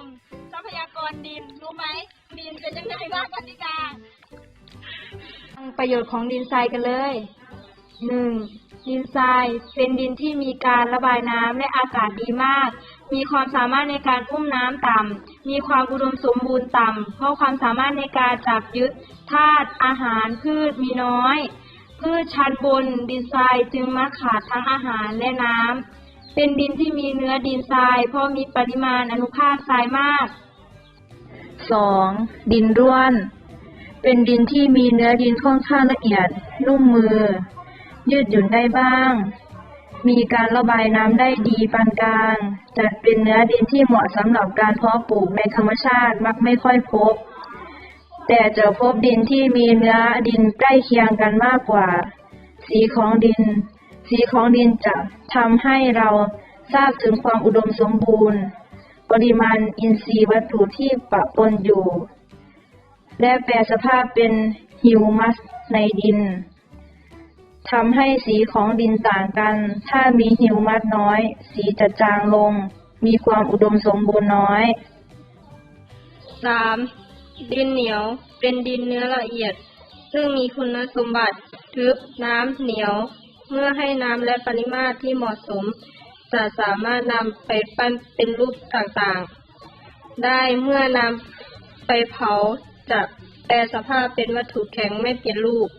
มทรัพยากรดินรู้ไหมดินเป็นยังไงบ้างกติกาประโยชน์ของดินทรายกันเลย 1. ดินทรายเป็นดินที่มีการระบายน้ำและอากาศดีมาก มีความสามารถในการอุ้มน้ำต่ำ มีความอุดมสมบูรณ์ต่ำ เพราะความสามารถในการจับยึดธาตุอาหารพืชมีน้อย พืชชั้นบนดินทรายจึงมักขาดทั้งอาหารและน้ำ เป็นดินที่มีเนื้อดินทรายเพราะมีปริมาณอนุภาคทรายมาก 2. ดินร่วนเป็นดินที่มีเนื้อดินค่อนข้างละเอียดนุ่มมือยืดหยุ่นได้บ้างมีการระบายน้ำได้ดีปานกลางจัดเป็นเนื้อดินที่เหมาะสำหรับการเพาะปลูกในธรรมชาติมักไม่ค่อยพบแต่จะพบดินที่มีเนื้อดินใกล้เคียงกันมากกว่าสีของดินจะทำให้เราทราบถึงความอุดมสมบูรณ์ปริมาณอินทรีย์วัตถุที่ปะปนอยู่และแปรสภาพเป็นฮิวมัสในดินทำให้สีของดินต่างกันถ้ามีฮิวมัสน้อยสีจะจางลงมีความอุดมสมบูรณ์น้อย 3. ดินเหนียวเป็นดินเนื้อละเอียดซึ่งมีคุณสมบัติทึบน้ำเหนียวเมื่อให้น้ำและปริมาตรที่เหมาะสมจะสามารถนำไปปั้นเป็นรูปต่างๆได้เมื่อนำไปเผาจะแปรสภาพเป็นวัตถุแข็งไม่เปลี่ยนรูป